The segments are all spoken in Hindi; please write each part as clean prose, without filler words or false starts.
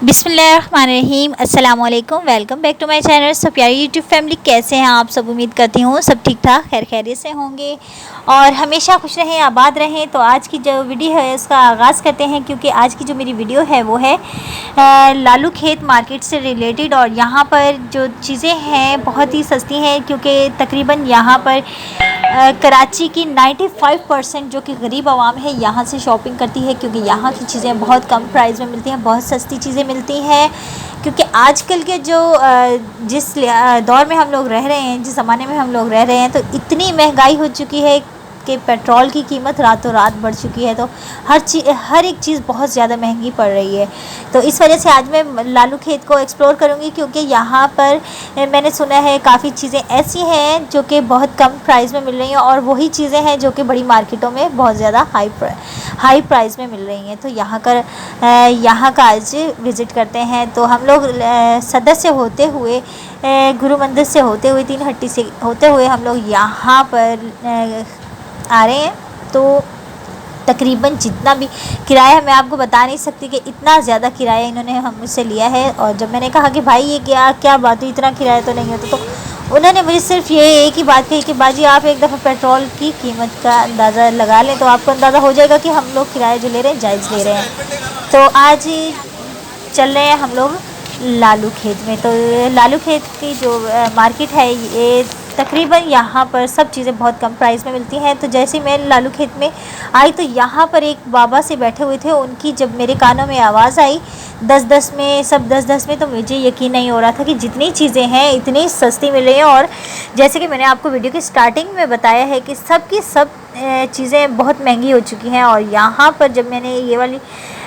बिस्मिल्लाहिर्रहमानिर्रहीम अस्सलाम वालेकुम। Welcome back to my channel. सब प्यारी यूट्यूब फैमिली, कैसे हैं आप सब? उम्मीद करती हूँ सब ठीक ठाक खैर खैरियत से होंगे और हमेशा खुश रहें, आबाद रहें। तो आज की जो वीडियो है उसका आगाज़ करते हैं, क्योंकि आज की जो मेरी वीडियो है वो है लालू खेत मार्केट से रिलेटेड। और यहाँ पर जो चीज़ें हैं बहुत ही सस्ती हैं, क्योंकि तकरीबन यहाँ पर कराची की 95% जो कि गरीब आवाम है यहाँ से शॉपिंग करती है, क्योंकि यहाँ की चीज़ें बहुत कम प्राइस में मिलती हैं, बहुत सस्ती चीज़ें मिलती हैं। क्योंकि आजकल के जो जिस दौर में हम लोग रह रहे हैं, जिस ज़माने में हम लोग रह रहे हैं, तो इतनी महंगाई हो चुकी है कि पेट्रोल की कीमत रातों रात बढ़ चुकी है। तो हर एक चीज़ बहुत ज़्यादा महंगी पड़ रही है। तो इस वजह से आज मैं लालू खेत को एक्सप्लोर करूँगी, क्योंकि यहाँ पर मैंने सुना है काफ़ी चीज़ें ऐसी हैं जो कि बहुत कम प्राइस में मिल रही हैं, और वही चीज़ें हैं जो कि बड़ी मार्केटों में बहुत ज़्यादा हाई प्राइस में मिल रही हैं। तो यहाँ का आज विज़िट करते हैं। तो हम लोग सदर से होते हुए, गुरु मंदिर से होते हुए, तीन हट्टी से होते हुए हम लोग यहाँ पर आ रहे हैं। तो तकरीबन जितना भी किराया, मैं आपको बता नहीं सकती कि इतना ज़्यादा किराया इन्होंने हम मुझसे लिया है। और जब मैंने कहा कि भाई ये क्या बात हुई, इतना किराया तो नहीं होता, तो उन्होंने मुझे सिर्फ ये एक ही बात कही कि बाजी आप एक दफ़ा पेट्रोल की कीमत का अंदाज़ा लगा लें, तो आपको अंदाज़ा हो जाएगा कि हम लोग किराया जो ले रहे हैं जायज़ ले रहे हैं। तो आज चल रहे हैं हम लोग लालू खेत में। तो लालू खेत की जो मार्केट है, ये तकरीबन यहाँ पर सब चीज़ें बहुत कम प्राइस में मिलती हैं। तो जैसे मैं लालू खेत में आई, तो यहाँ पर एक बाबा से बैठे हुए थे। उनकी जब मेरे कानों में आवाज़ आई 10-10 में, सब 10-10 में, तो मुझे यकीन नहीं हो रहा था कि जितनी चीज़ें हैं इतनी सस्ती मिल रही हैं। और जैसे कि मैंने आपको वीडियो की स्टार्टिंग में बताया है कि सब की सब चीज़ें बहुत महंगी हो चुकी हैं। और यहाँ पर जब मैंने ये वाली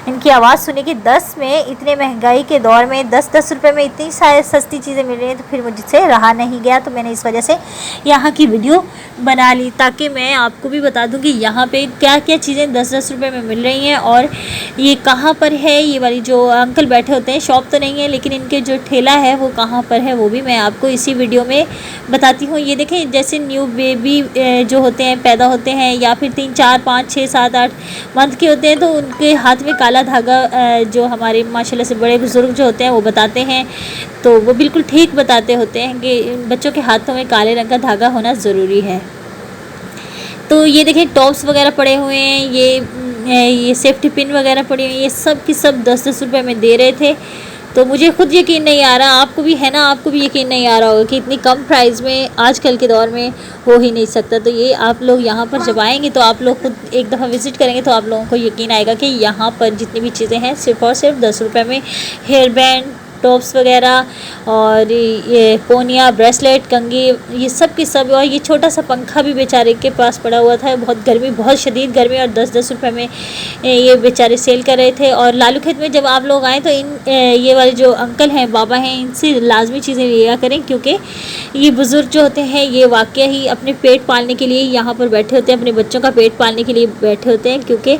इनकी आवाज़ सुनी कि 10 में, इतने महंगाई के दौर में 10-10 रुपये में इतनी सारी सस्ती चीज़ें मिल रही हैं, तो फिर मुझसे रहा नहीं गया। तो मैंने इस वजह से यहाँ की वीडियो बना ली, ताकि मैं आपको भी बता दूँ कि यहाँ पे क्या क्या चीज़ें 10-10 रुपये में मिल रही हैं। और ये कहाँ पर है, ये वाली जो अंकल बैठे होते हैं, शॉप तो नहीं है लेकिन इनके जो ठेला है वो कहाँ पर है, वो भी मैं आपको इसी वीडियो में बताती हूँ। ये देखें, जैसे न्यू बेबी जो होते हैं, पैदा होते हैं, या फिर 3, 4, 5, 6, 7, 8 मंथ के होते हैं, तो उनके हाथ में काला धागा, जो हमारे माशाल्लाह से बड़े बुज़ुर्ग जो होते हैं वो बताते हैं, तो वो बिल्कुल ठीक बताते होते हैं कि बच्चों के हाथों में काले रंग का धागा होना ज़रूरी है। तो ये देखें, टॉप्स वगैरह पड़े हुए हैं, ये सेफ्टी पिन वगैरह पड़ी हुई हैं, ये सब की सब 10-10 रुपये में दे रहे थे। तो मुझे खुद यकीन नहीं आ रहा, आपको भी है ना, आपको भी यकीन नहीं आ रहा होगा कि इतनी कम प्राइस में आजकल के दौर में हो ही नहीं सकता। तो ये आप लोग यहाँ पर जब आएंगे, तो आप लोग खुद एक दफ़ा विज़िट करेंगे तो आप लोगों को यकीन आएगा कि यहाँ पर जितनी भी चीज़ें हैं सिर्फ़ और सिर्फ 10 रुपये में हेयर बैंड, टॉप्स वगैरह, और ये पोनिया, ब्रेसलेट, कंघी, ये सब की सब। और ये छोटा सा पंखा भी बेचारे के पास पड़ा हुआ था, बहुत गर्मी, बहुत शदीद गर्मी, और 10-10 रुपये में ये बेचारे सेल कर रहे थे। और लालू खेत में जब आप लोग आएँ तो ये वाले जो अंकल हैं, बाबा हैं, इनसे लाजमी चीज़ें लिया करें, क्योंकि ये बुज़ुर्ग जो होते हैं ये वाकई ही अपने पेट पालने के लिए यहाँ पर बैठे होते हैं, अपने बच्चों का पेट पालने के लिए बैठे होते हैं। क्योंकि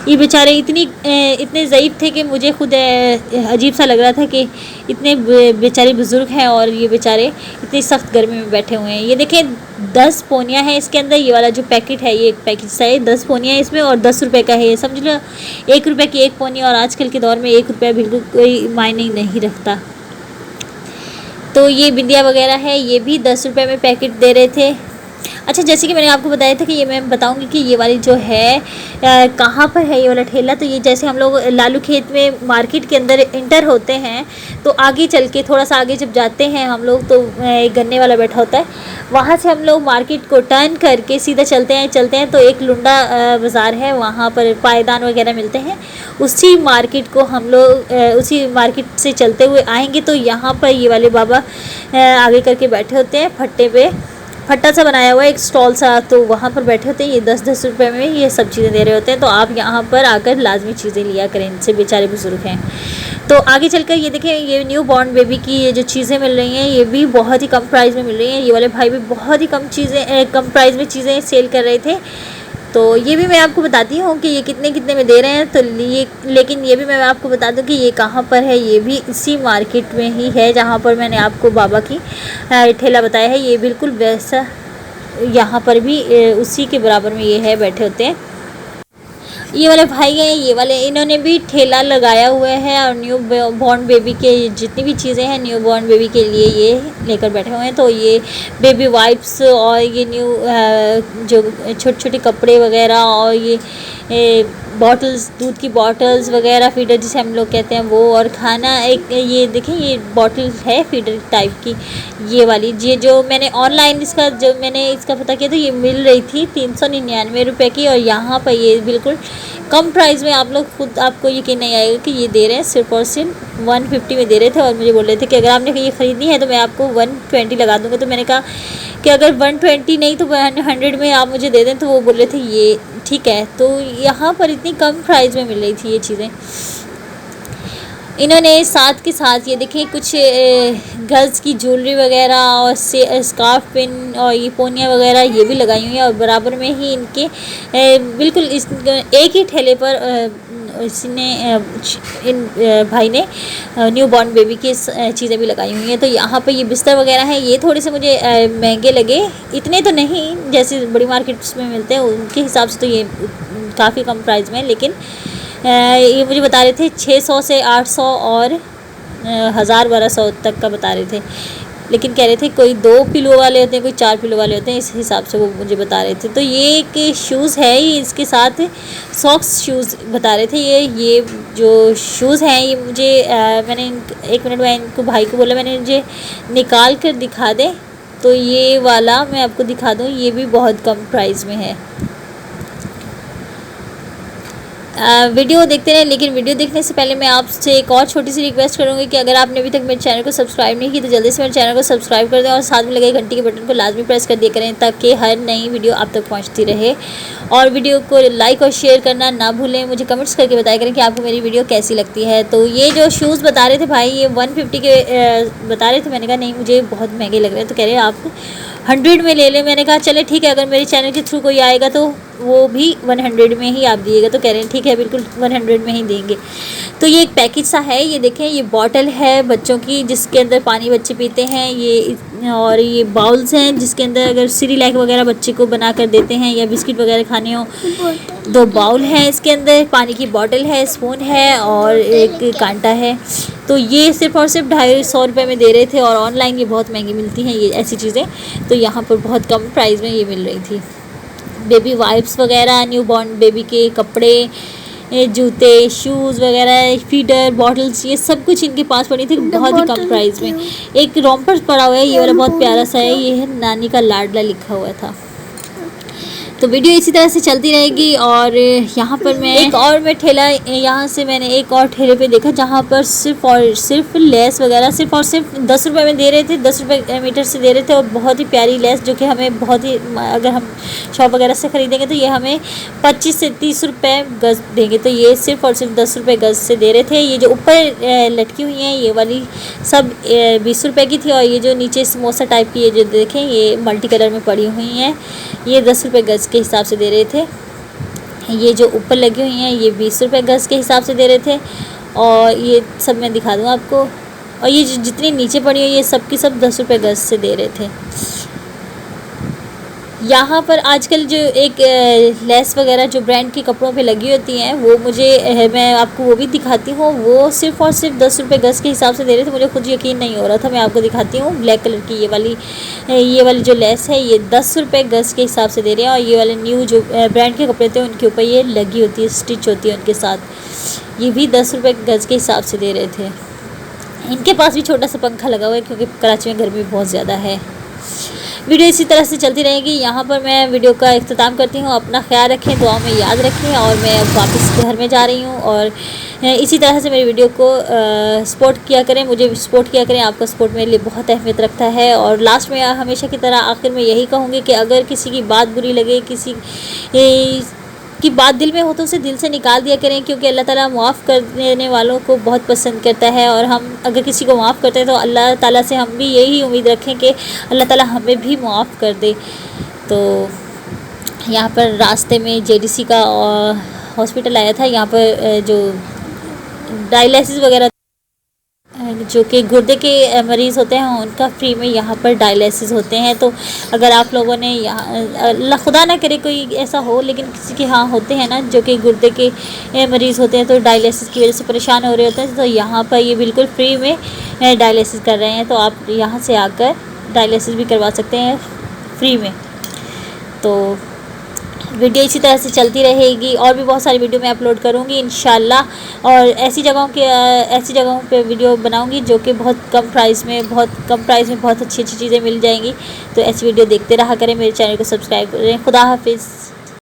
ये बेचारे इतने ज़ईफ़ थे कि मुझे खुद अजीब सा लग रहा था कि इतने बेचारे बुज़ुर्ग हैं और ये बेचारे इतनी सख्त गर्मी में बैठे हुए हैं। ये देखें, 10 पोनिया है इसके अंदर। ये वाला जो पैकेट है, ये एक पैकेट है, 10 पोनिया है इसमें, और 10 रुपये का है। समझ लो 1 रुपये की एक पोनिया, और आजकल के दौर में 1 रुपया बिल्कुल कोई मायने नहीं रखता। तो ये बिंदिया वगैरह है, ये भी 10 रुपये में पैकेट दे रहे थे। अच्छा, जैसे कि मैंने आपको बताया था कि ये मैं बताऊंगी कि ये वाली जो है कहाँ पर है ये वाला ठेला। तो ये जैसे हम लोग लालू खेत में मार्केट के अंदर इंटर होते हैं, तो आगे चल के थोड़ा सा आगे जब जाते हैं हम लोग, तो एक गन्ने वाला बैठा होता है, वहाँ से हम लोग मार्केट को टर्न करके सीधा चलते हैं तो एक लुंडा बाज़ार है, वहाँ पर पायदान वगैरह मिलते हैं। उसी मार्केट को हम लोग उसी मार्केट से चलते हुए आएँगे, तो यहाँ पर ये वाले बाबा आगे करके बैठे होते हैं, फट्टे पे फट्टा सा बनाया हुआ है, एक स्टॉल सा, तो वहाँ पर बैठे होते हैं। ये 10-10 रुपये में ये सब चीज़ें दे रहे होते हैं। तो आप यहाँ पर आकर लाजमी चीज़ें लिया करें, इनसे बेचारे बुज़ुर्ग हैं। तो आगे चलकर ये देखें, ये न्यू बॉर्न बेबी की ये जो चीज़ें मिल रही हैं, ये भी बहुत ही कम प्राइस में मिल रही हैं। ये वाले भाई भी बहुत ही कम प्राइस में चीज़ें सेल कर रहे थे। तो ये भी मैं आपको बताती हूँ कि ये कितने कितने में दे रहे हैं। तो लेकिन ये भी मैं आपको बता दूँ कि ये कहाँ पर है। ये भी इसी मार्केट में ही है जहाँ पर मैंने आपको बाबा की ठेला बताया है। ये बिल्कुल वैसा यहाँ पर भी उसी के बराबर में ये है, बैठे होते हैं। ये वाले भाई हैं, ये वाले इन्होंने भी ठेला लगाया हुआ है और न्यू बॉर्न बेबी के जितनी भी चीज़ें हैं न्यू बॉर्न बेबी के लिए ये लेकर बैठे हुए हैं। तो ये बेबी वाइप्स और ये न्यू जो छोटे छोटे कपड़े वगैरह और ये बॉटल्स, दूध की बॉटल्स वगैरह, फीडर जिसे हम लोग कहते हैं वो, और खाना एक ये देखें ये बॉटल है फीडर टाइप की ये वाली। ये जो मैंने ऑनलाइन इसका पता किया तो ये मिल रही थी 399 रुपये की, और यहाँ पर ये बिल्कुल कम प्राइस में आप लोग खुद आपको यकीन नहीं आएगा कि ये दे रहे हैं सिर्फ और सिर्फ 150 में दे रहे थे। और मुझे बोल रहे थे कि अगर आपने ये ख़रीदनी है तो मैं आपको 120 लगा दूँगा। तो मैंने कहा कि अगर 120 नहीं तो 100 में आप मुझे दे दें। तो वो बोल रहे थे ये ठीक है। तो यहाँ पर इतनी कम प्राइस में मिल रही थी ये चीज़ें। इन्होंने साथ के साथ ये देखें कुछ गर्ल्स की ज्वेलरी वगैरह और स्कार्फ पिन और ये पोनिया वगैरह ये भी लगाई हुई हैं। और बराबर में ही इनके बिल्कुल एक ही ठेले पर इसने इन भाई ने न्यू बॉर्न बेबी की चीज़ें भी लगाई हुई हैं। तो यहाँ पर ये बिस्तर वगैरह हैं, ये थोड़े से मुझे महंगे लगे, इतने तो नहीं जैसे बड़ी मार्केट्स में मिलते हैं उनके हिसाब से, तो ये काफ़ी कम प्राइस में। लेकिन ये मुझे बता रहे थे 600 से 800 और 1000-1200 तक का बता रहे थे। लेकिन कह रहे थे कोई 2 पिलो वाले होते हैं, कोई 4 पिलो वाले होते हैं, इस हिसाब से वो मुझे बता रहे थे। तो ये एक शूज़ है, ये इसके साथ सॉक्स शूज़ बता रहे थे। ये जो शूज़ हैं ये मुझे मैंने एक मिनट में इनको भाई को बोला मैंने मुझे निकाल कर दिखा दें। तो ये वाला मैं आपको दिखा दूँ, ये भी बहुत कम प्राइस में है। वीडियो देखते रहें, लेकिन वीडियो देखने से पहले मैं आपसे एक और छोटी सी रिक्वेस्ट करूँगी कि अगर आपने अभी तक मेरे चैनल को सब्सक्राइब नहीं की तो जल्दी से मेरे चैनल को सब्सक्राइब कर दें और साथ में लगे घंटी के बटन को लाजमी प्रेस कर दिया करें ताकि हर नई वीडियो आप तक पहुँचती रहे। और वीडियो को लाइक और शेयर करना ना भूलें। मुझे कमेंट्स करके बताया करें कि आपको मेरी वीडियो कैसी लगती है। तो ये जो शूज़ बता रहे थे भाई ये 150 के बता रहे थे। मैंने कहा नहीं मुझे बहुत महंगे लग रहे हैं। तो कह रहे हैं आप 100 में ले लें। मैंने कहा चले ठीक है, अगर मेरे चैनल के थ्रू कोई आएगा तो वो भी 100 में ही आप दिएगा। तो कह रहे हैं ठीक है बिल्कुल 100 में ही देंगे। तो ये एक पैकेज सा है, ये देखें ये बॉटल है बच्चों की जिसके अंदर पानी बच्चे पीते हैं ये, और ये बाउल्स हैं जिसके अंदर अगर सिरिलैक वगैरह बच्चे को बना कर देते हैं या बिस्किट वगैरह खाने हो। 2 बाउल हैं इसके अंदर, पानी की बॉटल है, स्पून है और एक कांटा है। तो ये सिर्फ़ और सिर्फ 250 रुपये में दे रहे थे और ऑनलाइन ये बहुत महंगी मिलती हैं ये ऐसी चीज़ें। तो यहाँ पर बहुत कम प्राइस में ये मिल रही थी। बेबी वाइप्स वगैरह, न्यू बॉर्न बेबी के कपड़े, जूते, शूज़ वगैरह, फीडर, बॉटल्स, ये सब कुछ इनके पास पड़ी थी बहुत ही कम प्राइस में। एक रोम्पर्स पड़ा हुआ है, ये वाला बहुत प्यारा सा है, ये है नानी का लाडला लिखा हुआ था। तो वीडियो इसी तरह से चलती रहेगी। और यहाँ पर मैं एक और ठेला यहाँ से मैंने एक और ठेले पे देखा जहाँ पर सिर्फ़ और सिर्फ लेस वगैरह सिर्फ़ और सिर्फ 10 रुपये में दे रहे थे, 10 रुपये मीटर से दे रहे थे। और बहुत ही प्यारी लेस जो कि हमें बहुत ही, अगर हम शॉप वगैरह से ख़रीदेंगे तो ये हमें 25 से 30 रुपये गज़ देंगे। तो ये सिर्फ़ और सिर्फ 10 रुपये गज़ से दे रहे थे। ये जो ऊपर लटकी हुई हैं ये वाली सब 20 रुपये की थी, और ये जो नीचे समोसा टाइप की ये जो देखें ये मल्टी कलर में पड़ी हुई हैं ये 10 रुपये गज़ के हिसाब से दे रहे थे। ये जो ऊपर लगी हुई हैं ये 20 रुपये गज़ के हिसाब से दे रहे थे। और ये सब मैं दिखा दूँ आपको। और ये जितनी नीचे पड़ी हुई ये सब की सब 10 रुपये गज़ से दे रहे थे। यहाँ पर आजकल जो एक लेस वगैरह जो ब्रांड के कपड़ों पे लगी होती हैं वो मुझे मैं आपको वो भी दिखाती हूँ। वो सिर्फ़ और सिर्फ 10 रुपये गज़ के हिसाब से दे रहे थे। मुझे खुद यकीन नहीं हो रहा था। मैं आपको दिखाती हूँ। ब्लैक कलर की ये वाली जो लेस है ये 10 रुपये गज़ के हिसाब से दे रहे हैं। और ये वाले न्यू जो ब्रांड के कपड़े थे उनके ऊपर ये लगी होती है, स्टिच होती है उनके साथ, ये भी 10 रुपये गज़ के हिसाब से दे रहे थे। इनके पास भी छोटा सा पंखा लगा हुआ है क्योंकि कराची में गर्मी बहुत ज़्यादा है। वीडियो इसी तरह से चलती रहेगी। यहाँ पर मैं वीडियो का इख्तिताम करती हूँ। अपना ख्याल रखें, दुआ में याद रखें। और मैं अब वापस घर में जा रही हूँ। और इसी तरह से मेरी वीडियो को सपोर्ट किया करें, मुझे सपोर्ट किया करें। आपका सपोर्ट मेरे लिए बहुत अहमियत रखता है। और लास्ट में हमेशा की तरह आखिर में यही कहूँगी कि अगर किसी की बात बुरी लगे, किसी की बात दिल में हो तो उसे दिल से निकाल दिया करें, क्योंकि अल्लाह ताला माफ़ करने वालों को बहुत पसंद करता है। और हम अगर किसी को माफ़ करते हैं तो अल्लाह ताला से हम भी यही उम्मीद रखें कि अल्लाह ताला हमें भी माफ़ कर दे। तो यहाँ पर रास्ते में JDC का हॉस्पिटल आया था। यहाँ पर जो डायलिसिस वगैरह जो कि गुर्दे के मरीज़ होते हैं उनका फ्री में यहाँ पर डायलिसिस होते हैं। तो अगर आप लोगों ने यहाँ अल्लाह खुदा ना करे कोई ऐसा हो, लेकिन किसी के यहाँ होते हैं ना जो कि गुर्दे के मरीज़ होते हैं, तो डायलिसिस की वजह से परेशान हो रहे होते हैं, तो यहाँ पर ये बिल्कुल फ्री में डायलिसिस कर रहे हैं। तो आप यहाँ से आकर डायलिसिस भी करवा सकते हैं फ्री में। तो वीडियो इसी तरह से चलती रहेगी, और भी बहुत सारी वीडियो मैं अपलोड करूँगी इंशाल्लाह। और ऐसी जगहों पे वीडियो बनाऊँगी जो कि बहुत कम प्राइस में बहुत अच्छी अच्छी चीज़ें मिल जाएंगी। तो ऐसी वीडियो देखते रहा करें, मेरे चैनल को सब्सक्राइब करें। खुदा हाफिज़।